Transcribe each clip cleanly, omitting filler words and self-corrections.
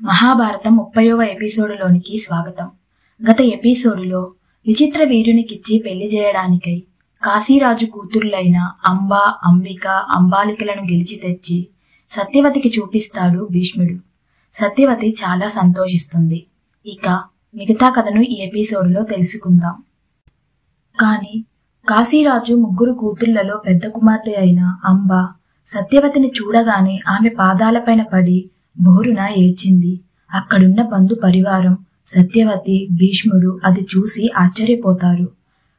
మహాభారతం 30వ ఎపిసోడులోనికి స్వాగతం. గత ఎపిసోడులో విచిత్ర వీరునికిచ్చి పెళ్లి చేయడానికై కాశీరాజు కూతురులైన అంబ, అంబిక, అంబాలికలను గెలిచి తెచ్చి సత్యవతికి చూపిస్తాడు భీష్ముడు. సత్యవతి చాలా సంతోషిస్తుంది. ఇక మిగతా కథను ఈ ఎపిసోడులో తెలుసుకుందాం. కాని కాశీరాజు ముగ్గురు కూతుళ్లలో పెద్ద కుమార్తె అయిన అంబ సత్యవతిని చూడగానే ఆమె పాదాలపైన పడి బోరున ఏడ్చింది. అక్కడున్న బంధు పరివారం, సత్యవతి, భీష్ముడు అది చూసి ఆశ్చర్యపోతారు.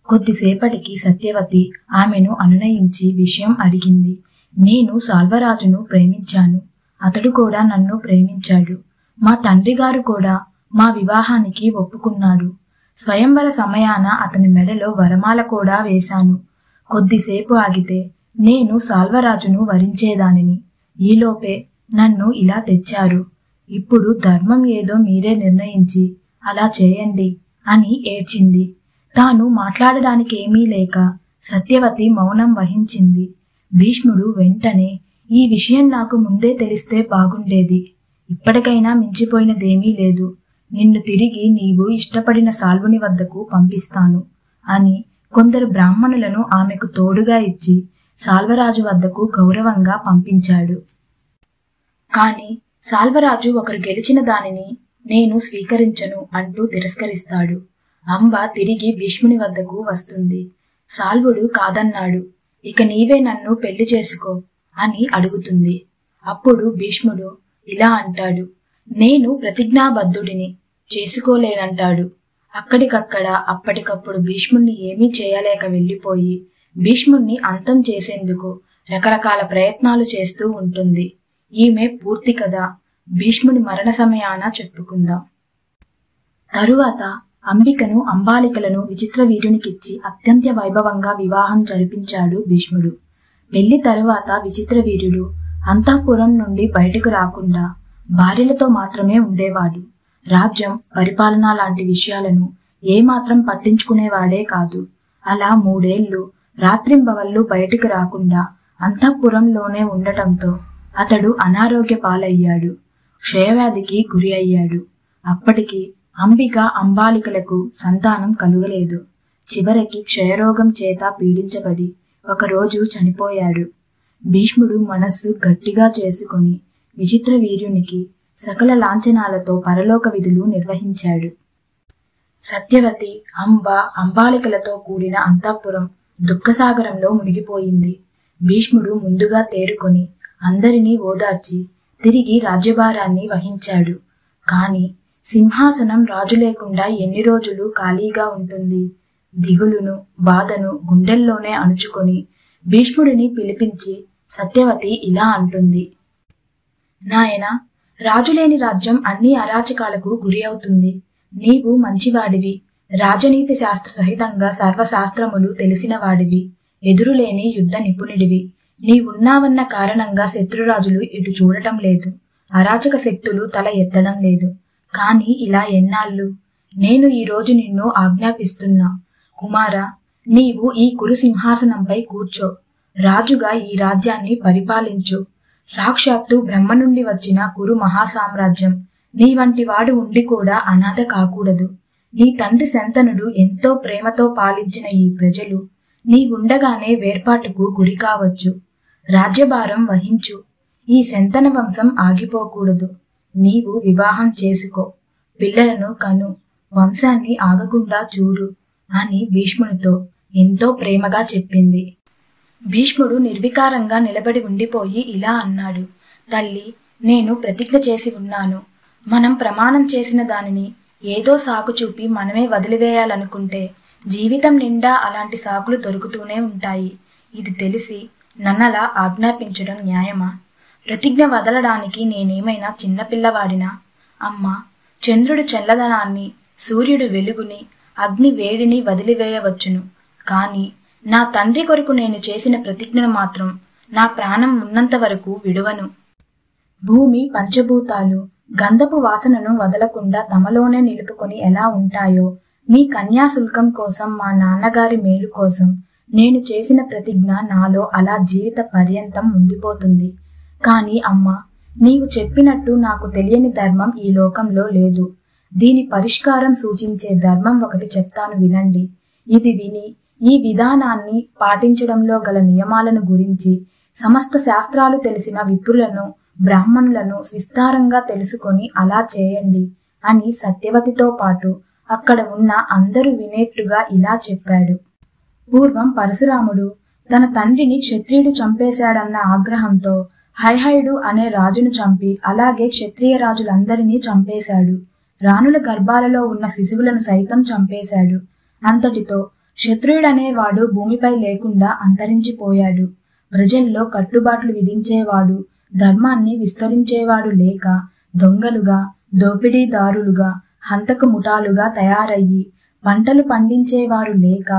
కొద్దిసేపటికి సత్యవతి ఆమెను అనునయించి విషయం అడిగింది. నేను సాల్వరాజును ప్రేమించాను, అతడు కూడా నన్ను ప్రేమించాడు. మా తండ్రి గారు కూడా మా వివాహానికి ఒప్పుకున్నాడు. స్వయంవర సమయాన అతని మెడలో వరమాల కూడా వేశాను. కొద్దిసేపు ఆగితే నేను సాల్వరాజును వరించేదానిని. ఈలోపే నన్ను ఇలా తెచ్చారు. ఇప్పుడు ధర్మం ఏదో మీరే నిర్ణయించి అలా చేయండి అని ఏడ్చింది. తాను మాట్లాడడానికేమీ లేక సత్యవతి మౌనం వహించింది. భీష్ముడు వెంటనే, ఈ విషయం నాకు ముందే తెలిస్తే బాగుండేది. ఇప్పటికైనా మించిపోయినదేమీ లేదు. నిన్ను తిరిగి నీవు ఇష్టపడిన సాల్వుని వద్దకు పంపిస్తాను అని కొందరు బ్రాహ్మణులను ఆమెకు తోడుగా ఇచ్చి సాల్వరాజు వద్దకు గౌరవంగా పంపించాడు. కాని సాల్వరాజు ఒకరు గెలిచిన దానిని నేను స్వీకరించను అంటూ తిరస్కరిస్తాడు. అంబ తిరిగి భీష్ముని వద్దకు వస్తుంది. సాల్వుడు కాదన్నాడు. ఇక నీవే నన్ను పెళ్లి చేసుకో అని అడుగుతుంది. అప్పుడు భీష్ముడు ఇలా అంటాడు, నేను ప్రతిజ్ఞాబద్ధుడిని, చేసుకోలేనంటాడు. అక్కడికక్కడ అప్పటికప్పుడు భీష్ముణ్ణి ఏమీ చేయలేక వెళ్లిపోయి భీష్ముణ్ణి అంతం చేసేందుకు రకరకాల ప్రయత్నాలు చేస్తూ ఉంటుంది. ఈమె పూర్తి కథ భీష్ముని మరణ సమయాన చెప్పుకుందాం. తరువాత అంబికను, అంబాలికలను విచిత్ర వీరునికిచ్చి అత్యంత వైభవంగా వివాహం జరిపించాడు భీష్ముడు. పెళ్లి తరువాత విచిత్ర వీరుడు అంతఃపురం నుండి బయటకు రాకుండా భార్యలతో మాత్రమే ఉండేవాడు. రాజ్యం, పరిపాలన లాంటి విషయాలను ఏమాత్రం పట్టించుకునేవాడే కాదు. అలా 3 ఏళ్లు రాత్రింబవళ్లు బయటకు రాకుండా అంతఃపురంలోనే ఉండటంతో అతడు అనారోగ్య పాలయ్యాడు. క్షయవ్యాధికి గురి అయ్యాడు. అప్పటికి అంబిక, అంబాలికలకు సంతానం కలుగలేదు. చివరికి క్షయరోగం చేత పీడించబడి ఒకరోజు చనిపోయాడు. భీష్ముడు మనస్సు గట్టిగా చేసుకుని విచిత్ర వీర్యునికి సకల లాంఛనాలతో పరలోక విధులు నిర్వహించాడు. సత్యవతి, అంబ, అంబాలికలతో కూడిన అంతఃపురం దుఃఖసాగరంలో మునిగిపోయింది. భీష్ముడు ముందుగా తేరుకొని అందరినీ ఓదార్చి తిరిగి రాజ్యభారాన్ని వహించాడు. కాని సింహాసనం రాజు లేకుండా ఎన్ని రోజులు ఖాళీగా ఉంటుంది? దిగులును, బాధను గుండెల్లోనే అణుచుకొని భీష్ముడిని పిలిపించి సత్యవతి ఇలా అంటుంది, నాయనా, రాజులేని రాజ్యం అన్ని అరాచకాలకు గురి అవుతుంది. నీవు మంచివాడివి, రాజనీతి శాస్త్ర సహితంగా సర్వశాస్త్రములు తెలిసిన వాడివి, ఎదురులేని యుద్ధ నిపుణుడివి. నీవున్నావన్న కారణంగా శత్రురాజులు ఇటు చూడటం లేదు, అరాచక శక్తులు తల ఎత్తడం లేదు. కాని ఇలా ఎన్నాళ్ళు? నేను ఈరోజు నిన్ను ఆజ్ఞాపిస్తున్నా, కుమారా, నీవు ఈ కురు సింహాసనంపై కూర్చో, రాజుగా ఈ రాజ్యాన్ని పరిపాలించు. సాక్షాత్తు బ్రహ్మ నుండి వచ్చిన కురు మహాసామ్రాజ్యం. నీ వంటి వాడు ఉండి కూడా అనాథ కాకూడదు. నీ తండ్రి శంతనుడు ఎంతో ప్రేమతో పాలించిన ఈ ప్రజలు నీవుండగానే వేర్పాటుకు గురి కావచ్చు. రాజ్యభారం వహించు. ఈ శంతన వంశం ఆగిపోకూడదు. నీవు వివాహం చేసుకో, పిల్లలను కను, వంశాన్ని ఆగకుండా చూడు అని భీష్మునితో ఎంతో ప్రేమగా చెప్పింది. భీష్ముడు నిర్వికారంగా నిలబడి ఉండిపోయి ఇలా అన్నాడు, తల్లి, నేను ప్రతిజ్ఞ చేసి ఉన్నాను. మనం ప్రమాణం చేసిన దానిని ఏదో సాకు చూపి మనమే వదిలివేయాలనుకుంటే జీవితం నిండా అలాంటి సాకులు దొరుకుతూనే ఉంటాయి. ఇది తెలిసి నన్నలా ఆజ్ఞాపించడం న్యాయమా? ప్రతిజ్ఞ వదలడానికి నేనేమైనా చిన్నపిల్లవాడినా? అమ్మా, చంద్రుడు చల్లదనాన్ని, సూర్యుడు వెలుగుని, అగ్ని వేడిని వదిలివేయవచ్చును. కాని నా తండ్రి కొరకు నేను చేసిన ప్రతిజ్ఞను మాత్రం నా ప్రాణం ఉన్నంత వరకు విడువను. భూమి, పంచభూతాలు గంధపు వాసనను వదలకుండా తమలోనే నిలుపుకొని ఎలా ఉంటాయో, మీ కన్యాశుల్కం కోసం, మా నాన్నగారి మేలు కోసం నేను చేసిన ప్రతిజ్ఞ నాలో అలా జీవిత పర్యంతం ఉండిపోతుంది. కాని అమ్మ, నీవు చెప్పినట్టు నాకు తెలియని ధర్మం ఈ లోకంలో లేదు. దీని పరిష్కారం సూచించే ధర్మం ఒకటి చెప్తాను వినండి. ఇది విని ఈ విధానాన్ని పాటించడంలో గల నియమాలను గురించి సమస్త శాస్త్రాలు తెలిసిన విప్రులను బ్రాహ్మణులను విస్తారంగా తెలుసుకొని అలా చేయండి అని సత్యవతితో పాటు అక్కడ ఉన్న అందరూ వినేట్టుగా ఇలా చెప్పాడు. పూర్వం పరశురాముడు తన తండ్రిని క్షత్రియుడు చంపేశాడన్న ఆగ్రహంతో హైహయుడు అనే రాజును చంపి అలాగే క్షత్రియ రాజులందరినీ చంపేశాడు. రాణుల గర్భాలలో ఉన్న శిశువులను సైతం చంపేశాడు. అంతటితో క్షత్రియుడనేవాడు భూమిపై లేకుండా అంతరించిపోయాడు. ప్రజల్లో కట్టుబాట్లు విధించేవాడు, ధర్మాన్ని విస్తరించేవాడు లేక దొంగలుగా, దోపిడీదారులుగా, హంతక ముఠాలుగా తయారయ్యి పంటలు పండించేవారు లేక,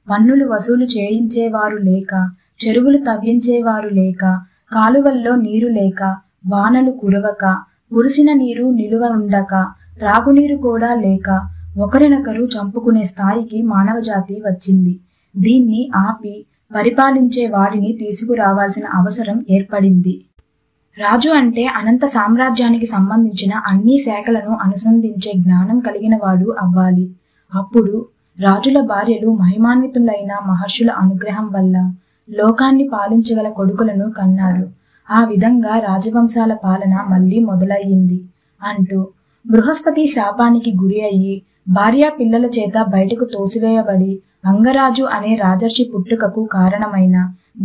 పన్నులు వసూలు చేయించేవారు లేక, చెరువులు తవ్వించేవారు లేక, కాలువల్లో నీరు లేక, వానలు కురవక, కురిసిన నీరు నిలువ ఉండక, త్రాగునీరు కూడా లేక ఒకరినొకరు చంపుకునే స్థాయికి మానవజాతి వచ్చింది. దీన్ని ఆపి పరిపాలించే వాడిని తీసుకురావాల్సిన అవసరం ఏర్పడింది. రాజు అంటే అనంత సామ్రాజ్యానికి సంబంధించిన అన్ని శాఖలను అనుసంధించే జ్ఞానం కలిగిన వాడు అవ్వాలి. అప్పుడు రాజుల భార్యలు మహిమాన్వితులైన మహర్షుల అనుగ్రహం వల్ల లోకాన్ని పాలించగల కొడుకులను కన్నారు. ఆ విధంగా రాజవంశాల పాలన మళ్లీ మొదలయ్యింది అంటూ బృహస్పతి శాపానికి గురి అయ్యి భార్యా పిల్లల చేత బయటకు తోసివేయబడి అంగరాజు అనే రాజర్షి పుట్టుకకు కారణమైన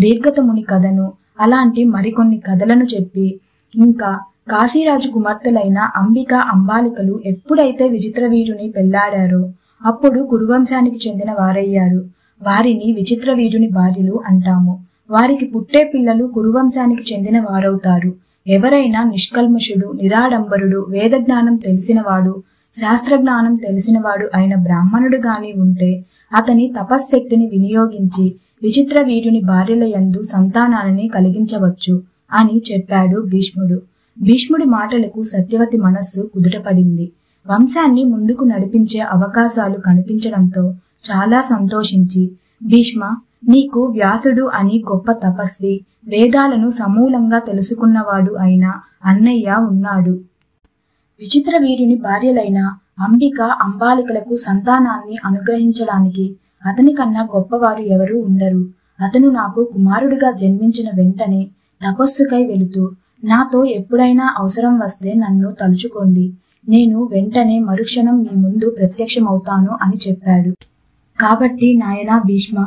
దీర్ఘతముని కథను, అలాంటి మరికొన్ని కథలను చెప్పి ఇంకా కాశీరాజు కుమార్తెలైన అంబిక అంబాలికలు ఎప్పుడైతే విచిత్రవీరుని పెళ్లాడారో అప్పుడు కురువంశానికి చెందిన వారయ్యారు. వారిని విచిత్రవీరుని భార్యలు అంటాము. వారికి పుట్టే పిల్లలు కురువంశానికి చెందిన వారవుతారు. ఎవరైనా నిష్కల్మషుడు, నిరాడంబరుడు, వేదజ్ఞానం తెలిసినవాడు, శాస్త్రజ్ఞానం తెలిసినవాడు అయిన బ్రాహ్మణుడు గాని ఉంటే అతని తపశ్శక్తిని వినియోగించి విచిత్ర వీరుని భార్యల యందు సంతానాన్ని కలిగించవచ్చు అని చెప్పాడు భీష్ముడు. భీష్ముడి మాటలకు సత్యవతి మనస్సు కుదుటపడింది. వంశాన్ని ముందుకు నడిపించే అవకాశాలు కనిపించడంతో చాలా సంతోషించి, భీష్మ, నీకు వ్యాసుడు అని గొప్ప తపస్వి, వేదాలను సమూలంగా తెలుసుకున్నవాడు అయిన అన్నయ్య ఉన్నాడు. విచిత్ర వీరుని భార్యలైన అంబిక అంబాలికలకు సంతానాన్ని అనుగ్రహించడానికి అతని కన్నా గొప్పవారు ఎవరూ ఉండరు. అతను నాకు కుమారుడిగా జన్మించిన వెంటనే తపస్సుకై వెళుతూ నాతో ఎప్పుడైనా అవసరం వస్తే నన్ను తలుచుకోండి, నేను వెంటనే మరుక్షణం మీ ముందు ప్రత్యక్షమవుతాను అని చెప్పాడు. కాబట్టి నాయనా భీష్మ,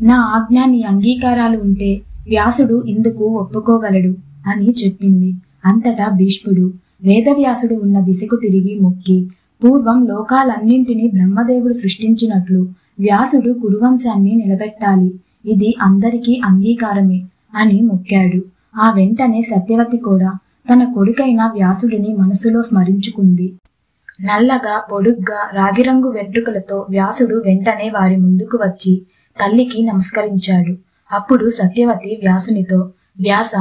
నా ఆజ్ఞ నీ అంగీకారాలు ఉంటే వ్యాసుడు ఇందుకు ఒప్పుకోగలడు అని చెప్పింది. అంతటా భీష్ముడు వేదవ్యాసుడు ఉన్న దిశకు తిరిగి మొక్కి, పూర్వం లోకాలన్నింటినీ బ్రహ్మదేవుడు సృష్టించినట్లు వ్యాసుడు కురువంశాన్ని నిలబెట్టాలి, ఇది అందరికీ అంగీకారమే అని మొక్కాడు. ఆ వెంటనే సత్యవతి కూడా తన కొడుకైన వ్యాసుడిని మనసులో స్మరించుకుంది. నల్లగా పొడుగ్గా రాగిరంగు వెంట్రుకలతో వ్యాసుడు వెంటనే వారి ముందుకు వచ్చి తల్లికి నమస్కరించాడు. అప్పుడు సత్యవతి వ్యాసునితో, వ్యాస,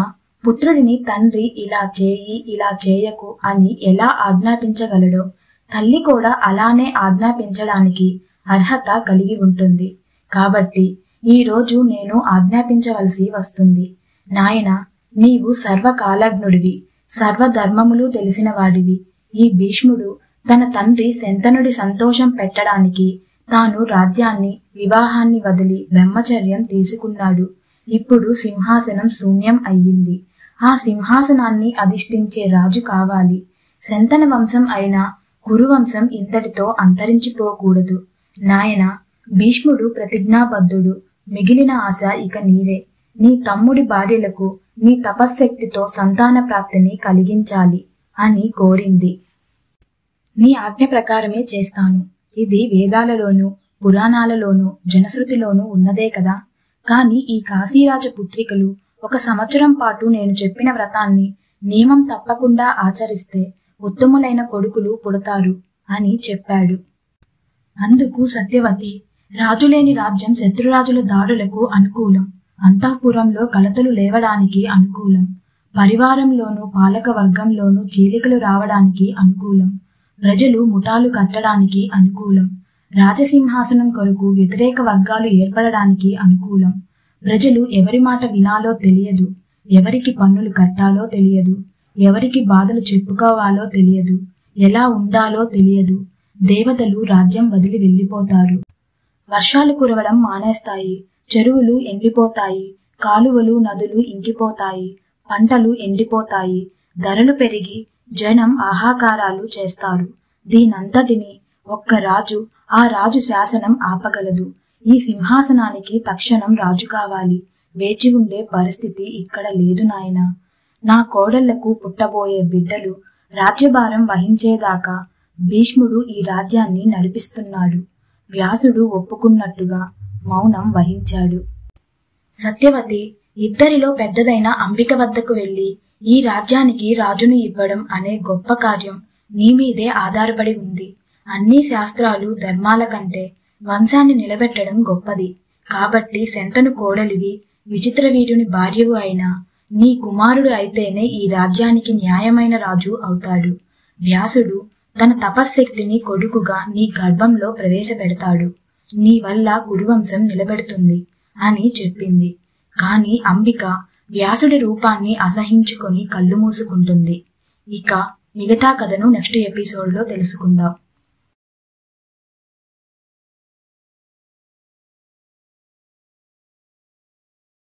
పుత్రుడిని తండ్రి ఇలా చేయి, ఇలా చేయకు అని ఎలా ఆజ్ఞాపించగలడో తల్లి కూడా అలానే ఆజ్ఞాపించడానికి అర్హత కలిగి ఉంటుంది. కాబట్టి ఈ రోజు నేను ఆజ్ఞాపించవలసి వస్తుంది. నాయన, నీవు సర్వకాలజ్ఞుడివి, సర్వధర్మములు తెలిసిన వాడివి. ఈ భీష్ముడు తన తండ్రి శంతనుడి సంతోషం పెట్టడానికి తాను రాజ్యాన్ని, వివాహాన్ని వదిలి బ్రహ్మచర్యం తీసుకున్నాడు. ఇప్పుడు సింహాసనం శూన్యం అయ్యింది. ఆ సింహాసనాన్ని అధిష్ఠించే రాజు కావాలి. శంతన వంశం అయిన కురువంశం ఇంతటితో అంతరించిపోకూడదు. నాయన, భీష్ముడు ప్రతిజ్ఞాబద్ధుడు. మిగిలిన ఆశ ఇక నీవే. నీ తమ్ముడి భార్యలకు నీ తపశ్శక్తితో సంతాన ప్రాప్తిని కలిగించాలి అని కోరింది. నీ ఆజ్ఞ ప్రకారమే చేస్తాను. ఇది వేదాలలోనూ పురాణాలలోనూ జనశ్రుతిలోనూ ఉన్నదే కదా. కాని ఈ కాశీరాజ పుత్రికలు 1 సంవత్సరం పాటు నేను చెప్పిన వ్రతాన్ని నియమం తప్పకుండా ఆచరిస్తే ఉత్తములైన కొడుకులు పుడతారు అని చెప్పాడు. అందుకు సత్యవతి, రాజులేని రాజ్యం శత్రురాజుల దాడులకు అనుకూలం, అంతఃపురంలో కలతలు లేవడానికి అనుకూలం, పరివారంలోనూ పాలక వర్గంలోనూ చీలికలు రావడానికి అనుకూలం, ప్రజలు ముఠాలు కట్టడానికి అనుకూలం, రాజసింహాసనం కొరకు వ్యతిరేక వర్గాలు ఏర్పడడానికి అనుకూలం, ప్రజలు ఎవరి మాట వినాలో తెలియదు, ఎవరికి పన్నులు కట్టాలో తెలియదు, ఎవరికి బాధలు చెప్పుకోవాలో తెలియదు, ఎలా ఉండాలో తెలియదు. దేవతలు రాజ్యం వదిలి వెళ్ళిపోతారు. వర్షాలు కురవడం మానేస్తాయి, చెరువులు ఎండిపోతాయి, కాలువలు నదులు ఇంకిపోతాయి, పంటలు ఎండిపోతాయి, ధరలు పెరిగి జనం ఆహాకారాలు చేస్తారు. దీనంతటిని ఒక్క రాజు, ఆ రాజు శాసనం ఆపగలదు. ఈ సింహాసనానికి తక్షణం రాజు కావాలి. వేచి ఉండే పరిస్థితి ఇక్కడ లేదు నాయనా. నా కోడళ్లకు పుట్టబోయే బిడ్డలు రాజ్యభారం వహించేదాకా భీష్ముడు ఈ రాజ్యాన్ని నడిపిస్తున్నాడు. వ్యాసుడు ఒప్పుకున్నట్టుగా మౌనం వహించాడు. సత్యవతి ఇద్దరిలో పెద్దదైన అంబిక వద్దకు వెళ్లి, ఈ రాజ్యానికి రాజును ఇవ్వడం అనే గొప్ప కార్యం నీ మీదే ఆధారపడి ఉంది. అన్ని శాస్త్రాలు ధర్మాల కంటే వంశాన్ని నిలబెట్టడం గొప్పది. కాబట్టి శంతను కోడలివి, విచిత్రవీర్యుని భార్యవు అయినా నీ కుమారుడు అయితేనే ఈ రాజ్యానికి న్యాయమైన రాజు అవుతాడు. వ్యాసుడు తన తపశ్శక్తిని కొడుకుగా నీ గర్భంలో ప్రవేశపెడతాడు. నీ వల్ల కురువంశం నిలబెడుతుంది అని చెప్పింది. కాని అంబిక వ్యాసుడి రూపాన్ని అసహించుకొని కళ్ళు మూసుకుంటుంది. ఇక మిగతా కథను నెక్స్ట్ ఎపిసోడ్లో తెలుసుకుందాం.